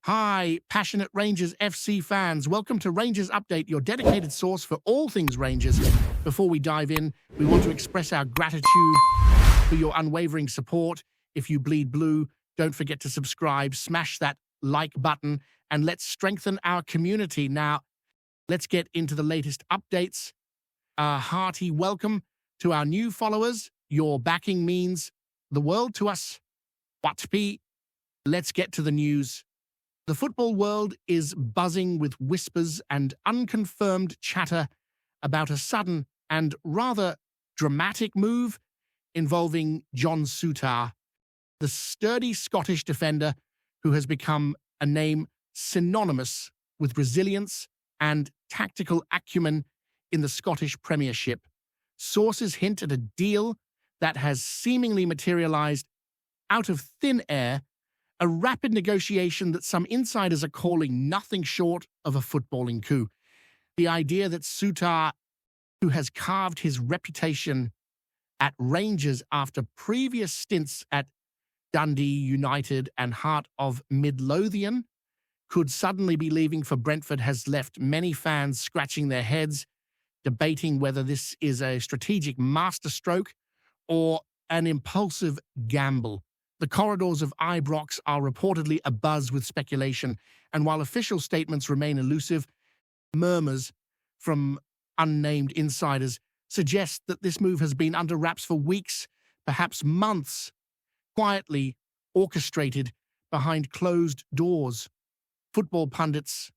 Hi, passionate Rangers FC fans. Welcome to Rangers Update, your dedicated source for all things Rangers. Before we dive in, we want to express our gratitude for your unwavering support. If you bleed blue, don't forget to subscribe, smash that like button, and let's strengthen our community. Now, let's get into the latest updates. A hearty welcome to our new followers. Your backing means the world to us. Let's get to the news. The football world is buzzing with whispers and unconfirmed chatter about a sudden and rather dramatic move involving John Souttar, the sturdy Scottish defender who has become a name synonymous with resilience and tactical acumen in the Scottish Premiership. Sources hint at a deal that has seemingly materialized out of thin air, a rapid negotiation that some insiders are calling nothing short of a footballing coup. The idea that Souttar, who has carved his reputation at Rangers after previous stints at Dundee United and Heart of Midlothian, could suddenly be leaving for Brentford has left many fans scratching their heads, debating whether this is a strategic masterstroke or an impulsive gamble. The corridors of Ibrox are reportedly abuzz with speculation, and while official statements remain elusive, murmurs from unnamed insiders suggest that this move has been under wraps for weeks, perhaps months, quietly orchestrated behind closed doors. Football pundits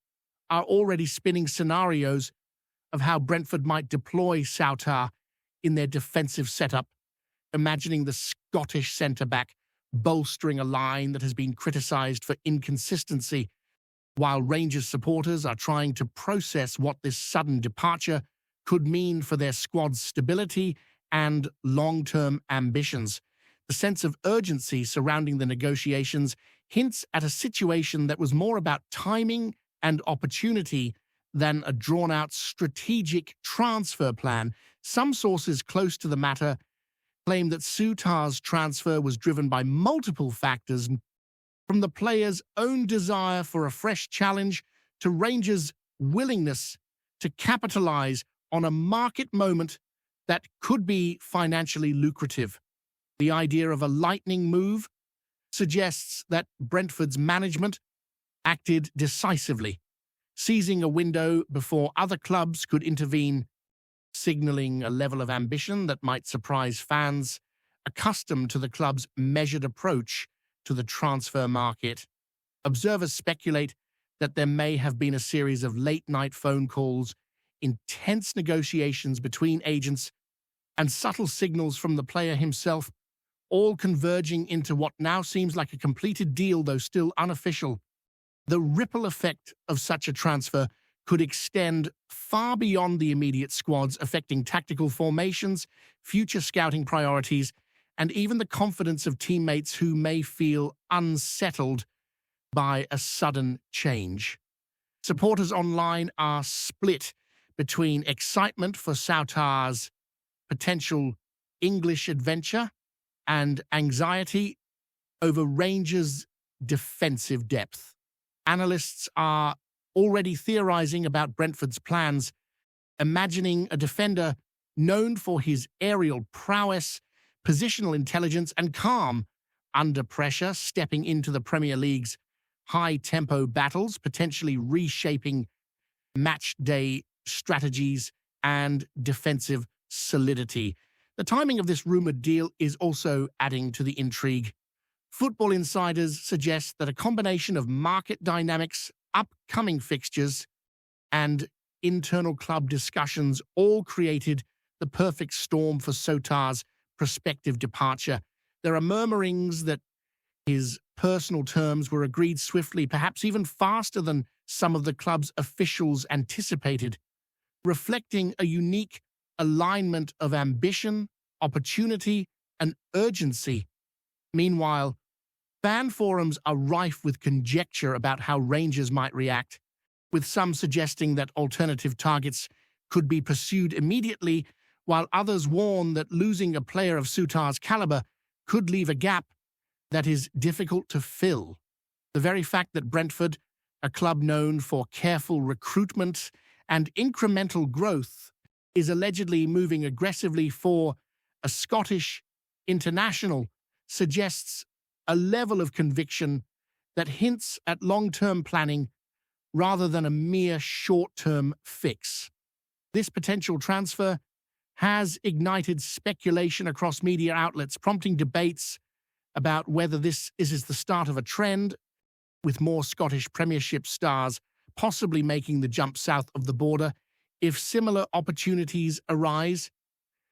are already spinning scenarios of how Brentford might deploy Souttar in their defensive setup, imagining the Scottish centre-back bolstering a line that has been criticised for inconsistency, while Rangers supporters are trying to process what this sudden departure could mean for their squad's stability and long-term ambitions. The sense of urgency surrounding the negotiations hints at a situation that was more about timing and opportunity than a drawn-out strategic transfer plan. Some sources close to the matter claim that Souttar's transfer was driven by multiple factors, from the player's own desire for a fresh challenge to Rangers' willingness to capitalise on a market moment that could be financially lucrative. The idea of a lightning move suggests that Brentford's management acted decisively, seizing a window before other clubs could intervene, signalling a level of ambition that might surprise fans accustomed to the club's measured approach to the transfer market. Observers speculate that there may have been a series of late-night phone calls, intense negotiations between agents, and subtle signals from the player himself, all converging into what now seems like a completed deal, though still unofficial. The ripple effect of such a transfer could extend far beyond the immediate squads, affecting tactical formations, future scouting priorities, and even the confidence of teammates who may feel unsettled by a sudden change. Supporters online are split between excitement for Souttar's potential English adventure and anxiety over Rangers' defensive depth. Analysts are already theorising about Brentford's plans, imagining a defender known for his aerial prowess, positional intelligence, and calm under pressure, stepping into the Premier League's high-tempo battles, potentially reshaping match-day strategies and defensive solidity. The timing of this rumoured deal is also adding to the intrigue. Football insiders suggest that a combination of market dynamics, upcoming fixtures, and internal club discussions all created the perfect storm for Souttar's prospective departure. There are murmurings that his personal terms were agreed swiftly, perhaps even faster than some of the club's officials anticipated, reflecting a unique alignment of ambition, opportunity, and urgency. Meanwhile, fan forums are rife with conjecture about how Rangers might react, with some suggesting that alternative targets could be pursued immediately, while others warn that losing a player of Souttar's caliber could leave a gap that is difficult to fill. The very fact that Brentford, a club known for careful recruitment and incremental growth, is allegedly moving aggressively for a Scottish international suggests a level of conviction that hints at long-term planning rather than a mere short-term fix. This potential transfer has ignited speculation across media outlets, prompting debates about whether this is the start of a trend, with more Scottish Premiership stars possibly making the jump south of the border if similar opportunities arise.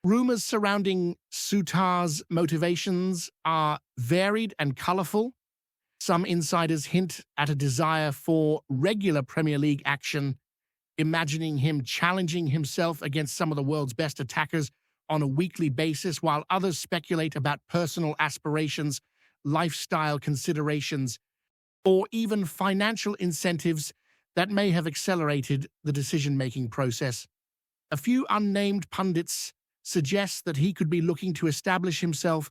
Rumours surrounding Souttar's motivations are varied and colourful. Some insiders hint at a desire for regular Premier League action, imagining him challenging himself against some of the world's best attackers on a weekly basis, while others speculate about personal aspirations, lifestyle considerations, or even financial incentives that may have accelerated the decision-making process. A few unnamed pundits suggest that he could be looking to establish himself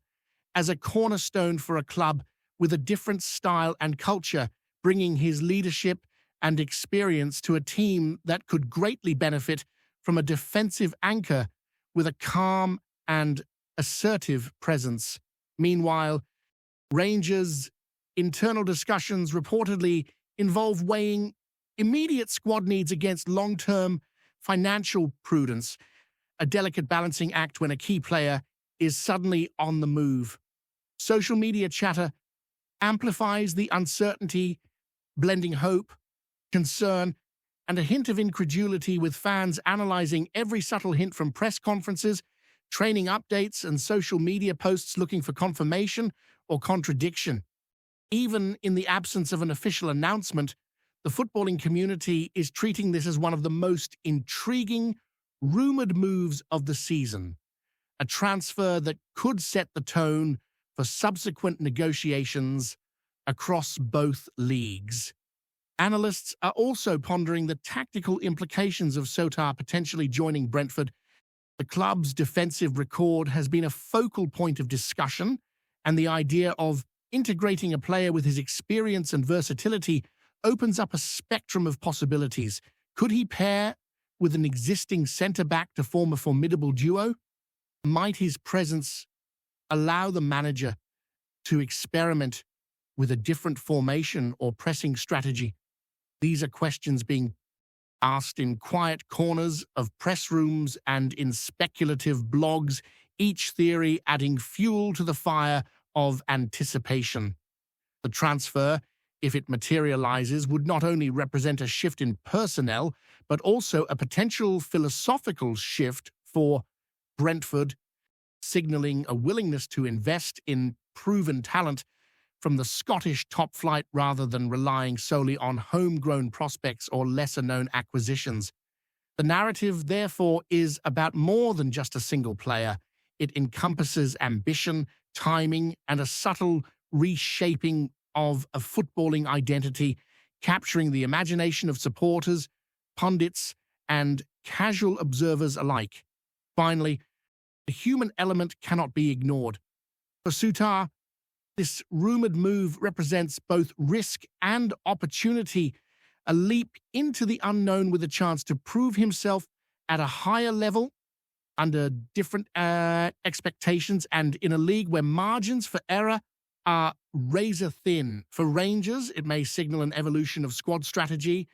as a cornerstone for a club with a different style and culture, bringing his leadership and experience to a team that could greatly benefit from a defensive anchor with a calm and assertive presence. Meanwhile, Rangers' internal discussions reportedly involve weighing immediate squad needs against long-term financial prudence, a delicate balancing act when a key player is suddenly on the move. Social media chatter amplifies the uncertainty, blending hope, concern, and a hint of incredulity, with fans analyzing every subtle hint from press conferences, training updates, and social media posts looking for confirmation or contradiction. Even in the absence of an official announcement, the footballing community is treating this as one of the most intriguing, rumored moves of the season, a transfer that could set the tone for subsequent negotiations across both leagues. Analysts are also pondering the tactical implications of Souttar potentially joining Brentford. The club's defensive record has been a focal point of discussion, and the idea of integrating a player with his experience and versatility opens up a spectrum of possibilities. Could he pair with an existing centre-back to form a formidable duo? Might his presence allow the manager to experiment with a different formation or pressing strategy? These are questions being asked in quiet corners of press rooms and in speculative blogs, each theory adding fuel to the fire of anticipation. The transfer, if it materializes, would not only represent a shift in personnel, but also a potential philosophical shift for Brentford, signaling a willingness to invest in proven talent from the Scottish top flight rather than relying solely on homegrown prospects or lesser-known acquisitions. The narrative, therefore, is about more than just a single player. It encompasses ambition, timing, and a subtle reshaping of a footballing identity, capturing the imagination of supporters, pundits, and casual observers alike. Finally, the human element cannot be ignored. For Souttar, this rumored move represents both risk and opportunity, a leap into the unknown with a chance to prove himself at a higher level, under different expectations, and in a league where margins for error are razor thin. For Rangers, it may signal an evolution of squad strategy,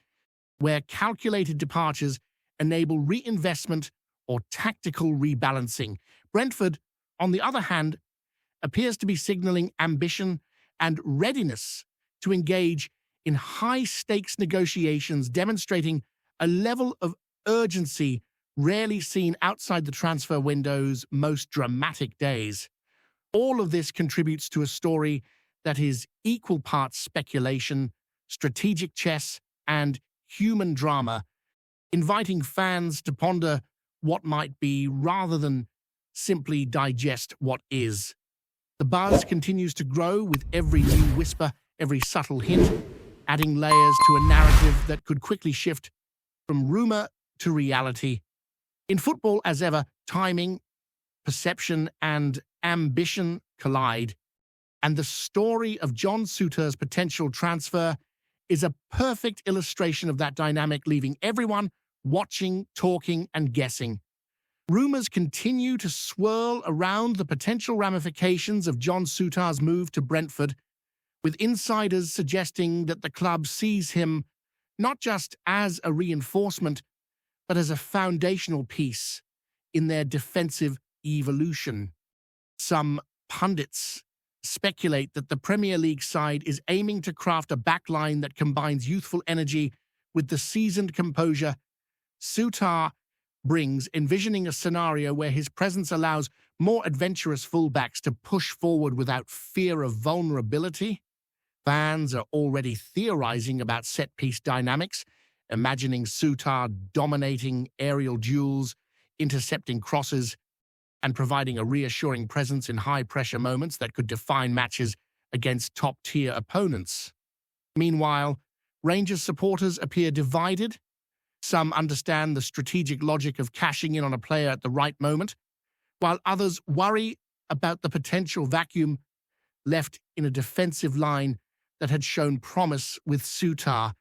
where calculated departures enable reinvestment or tactical rebalancing. Brentford, on the other hand, appears to be signaling ambition and readiness to engage in high-stakes negotiations, demonstrating a level of urgency rarely seen outside the transfer window's most dramatic days. All of this contributes to a story that is equal parts speculation, strategic chess, and human drama, inviting fans to ponder what might be rather than simply digest what is. The buzz continues to grow with every new whisper, every subtle hint, adding layers to a narrative that could quickly shift from rumor to reality. In football, as ever, timing, perception, and ambition collide. And the story of John Souttar's potential transfer is a perfect illustration of that dynamic, leaving everyone watching, talking, and guessing. Rumors continue to swirl around the potential ramifications of John Souttar's move to Brentford, with insiders suggesting that the club sees him not just as a reinforcement, but as a foundational piece in their defensive evolution. Some pundits speculate that the Premier League side is aiming to craft a backline that combines youthful energy with the seasoned composure Souttar brings, envisioning a scenario where his presence allows more adventurous fullbacks to push forward without fear of vulnerability. Fans are already theorizing about set-piece dynamics, imagining Souttar dominating aerial duels, intercepting crosses, and providing a reassuring presence in high-pressure moments that could define matches against top-tier opponents. Meanwhile, Rangers supporters appear divided. Some understand the strategic logic of cashing in on a player at the right moment, while others worry about the potential vacuum left in a defensive line that had shown promise with Souttar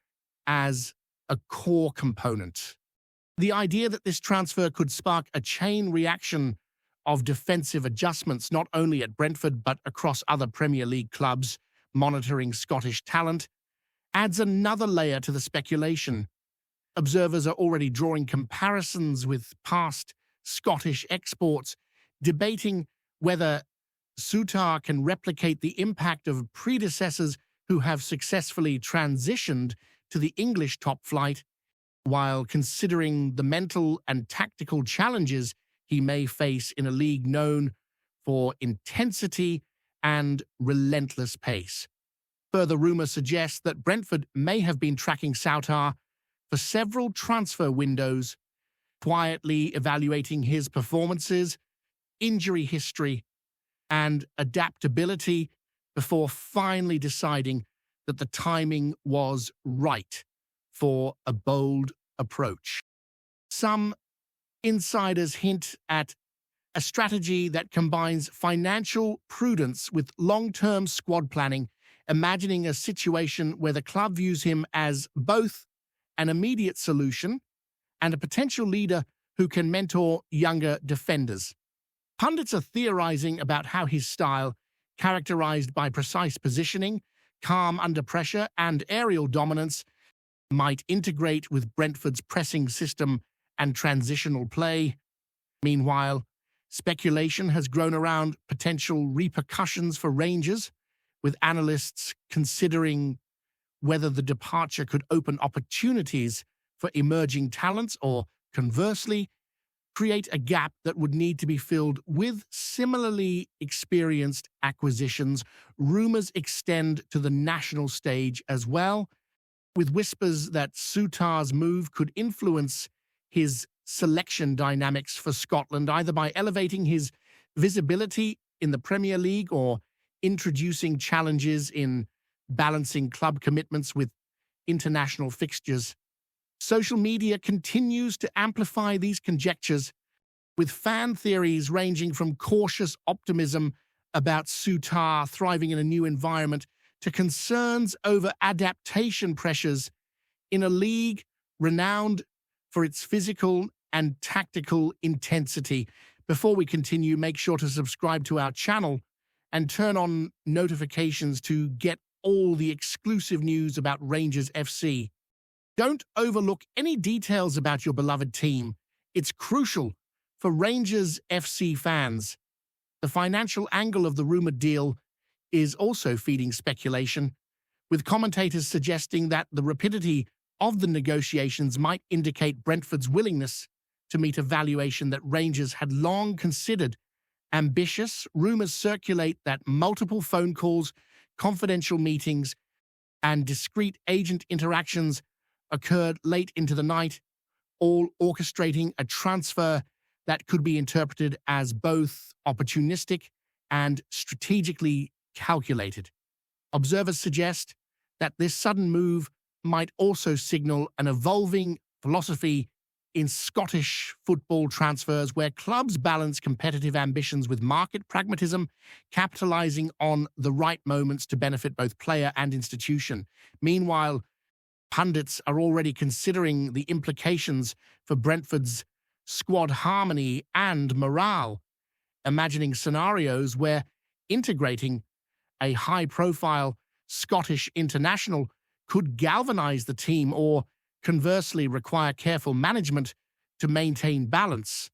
as a core component. The idea that this transfer could spark a chain reaction of defensive adjustments not only at Brentford but across other Premier League clubs monitoring Scottish talent adds another layer to the speculation. Observers are already drawing comparisons with past Scottish exports, debating whether Souttar can replicate the impact of predecessors who have successfully transitioned to the English top flight, while considering the mental and tactical challenges he may face in a league known for intensity and relentless pace. Further rumours suggest that Brentford may have been tracking Souttar for several transfer windows, quietly evaluating his performances, injury history, and adaptability before finally deciding that the timing was right for a bold approach. Some insiders hint at a strategy that combines financial prudence with long-term squad planning, imagining a situation where the club views him as both an immediate solution and a potential leader who can mentor younger defenders. Pundits are theorizing about how his style, characterized by precise positioning, calm under pressure, and aerial dominance, might integrate with Brentford's pressing system and transitional play. Meanwhile, speculation has grown around potential repercussions for Rangers, with analysts considering whether the departure could open opportunities for emerging talents or, conversely, create a gap that would need to be filled with similarly experienced acquisitions. Rumours extend to the national stage as well, with whispers that Souttar's move could influence his selection dynamics for Scotland, either by elevating his visibility in the Premier League or introducing challenges in balancing club commitments with international fixtures. Social media continues to amplify these conjectures, with fan theories ranging from cautious optimism about Souttar thriving in a new environment to concerns over adaptation pressures in a league renowned for its physical and tactical intensity. Before we continue, make sure to subscribe to our channel and turn on notifications to get all the exclusive news about Rangers FC. Don't overlook any details about your beloved team. It's crucial for Rangers FC fans. The financial angle of the rumored deal is also feeding speculation, with commentators suggesting that the rapidity of the negotiations might indicate Brentford's willingness to meet a valuation that Rangers had long considered ambitious. Rumours circulate that multiple phone calls, confidential meetings, and discreet agent interactions occurred late into the night, all orchestrating a transfer that could be interpreted as both opportunistic and strategically calculated. Observers suggest that this sudden move might also signal an evolving philosophy in Scottish football transfers, where clubs balance competitive ambitions with market pragmatism, capitalizing on the right moments to benefit both player and institution. Meanwhile, pundits are already considering the implications for Brentford's squad harmony and morale, imagining scenarios where integrating a high-profile Scottish international could galvanize the team or, conversely, require careful management to maintain balance.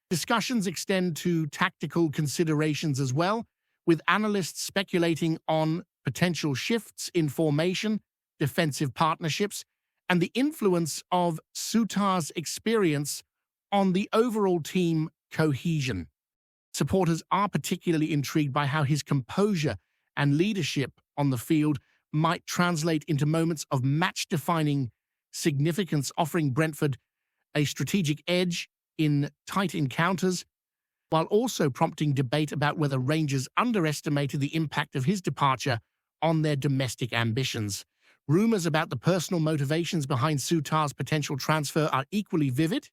Discussions extend to tactical considerations as well, with analysts speculating on potential shifts in formation, defensive partnerships, and the influence of Souttar's experience on the overall team cohesion. Supporters are particularly intrigued by how his composure and leadership on the field might translate into moments of match-defining significance, offering Brentford a strategic edge in tight encounters, while also prompting debate about whether Rangers underestimated the impact of his departure on their domestic ambitions. Rumours about the personal motivations behind Souttar's potential transfer are equally vivid.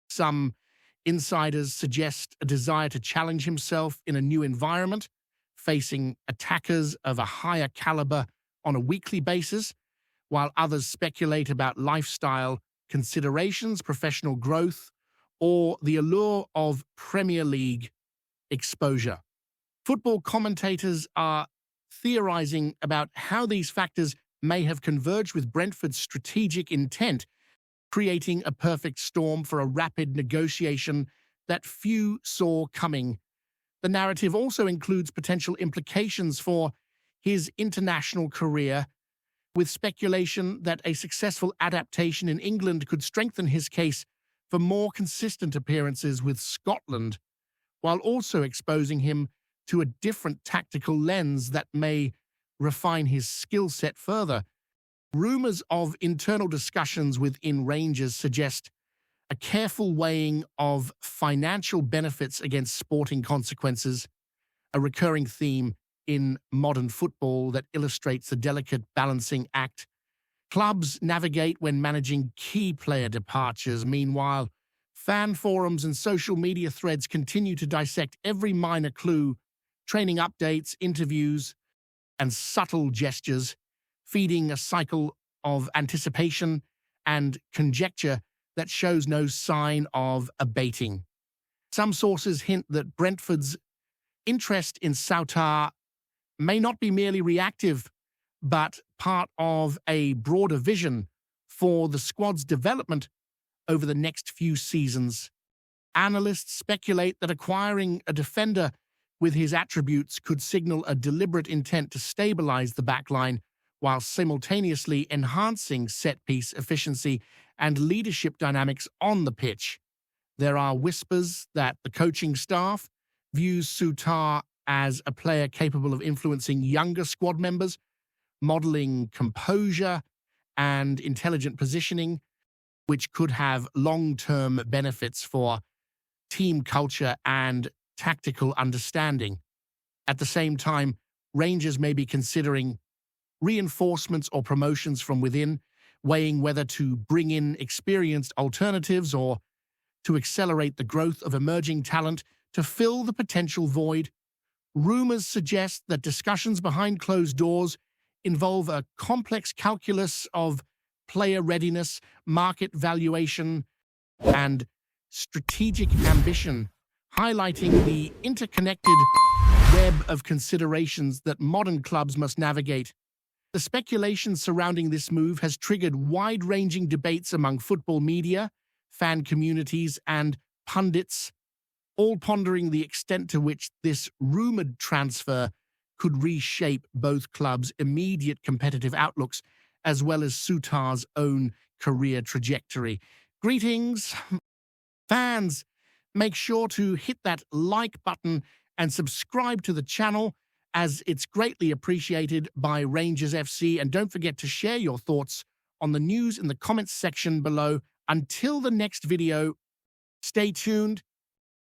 Some insiders suggest a desire to challenge himself in a new environment, facing attackers of a higher caliber on a weekly basis, while others speculate about lifestyle considerations, professional growth, or the allure of Premier League exposure. Football commentators are theorizing about how these factors may have converged with Brentford's strategic intent, creating a perfect storm for a rapid negotiation that few saw coming. The narrative also includes potential implications for his international career, with speculation that a successful adaptation in England could strengthen his case for more consistent appearances with Scotland, while also exposing him to a different tactical lens that may refine his skill set further. Rumours of internal discussions within Rangers suggest a careful weighing of financial benefits against sporting consequences, a recurring theme in modern football that illustrates the delicate balancing act clubs navigate when managing key player departures. Meanwhile, fan forums and social media threads continue to dissect every minor clue, training updates, interviews, and subtle gestures, feeding a cycle of anticipation and conjecture that shows no sign of abating. Some sources hint that Brentford's interest in Souttar may not be merely reactive, but part of a broader vision for the squad's development over the next few seasons. Analysts speculate that acquiring a defender with his attributes could signal a deliberate intent to stabilize the backline while simultaneously enhancing set-piece efficiency and leadership dynamics on the pitch. There are whispers that the coaching staff views Souttar as a player capable of influencing younger squad members, modeling composure and intelligent positioning, which could have long-term benefits for team culture and tactical understanding. At the same time, Rangers may be considering reinforcements or promotions from within, weighing whether to bring in experienced alternatives or to accelerate the growth of emerging talent to fill the potential void. Rumors suggest that discussions behind closed doors involve a complex calculus of player readiness, market valuation, and strategic ambition, highlighting the interconnected web of considerations that modern clubs must navigate. The speculation surrounding this move has triggered wide-ranging debates among football media, fan communities, and pundits, all pondering the extent to which this rumored transfer could reshape both clubs' immediate competitive outlooks as well as Souttar's own career trajectory. Greetings, fans. Make sure to hit that like button and subscribe to the channel, as it's greatly appreciated by Rangers FC. And don't forget to share your thoughts on the news in the comments section below. Until the next video, stay tuned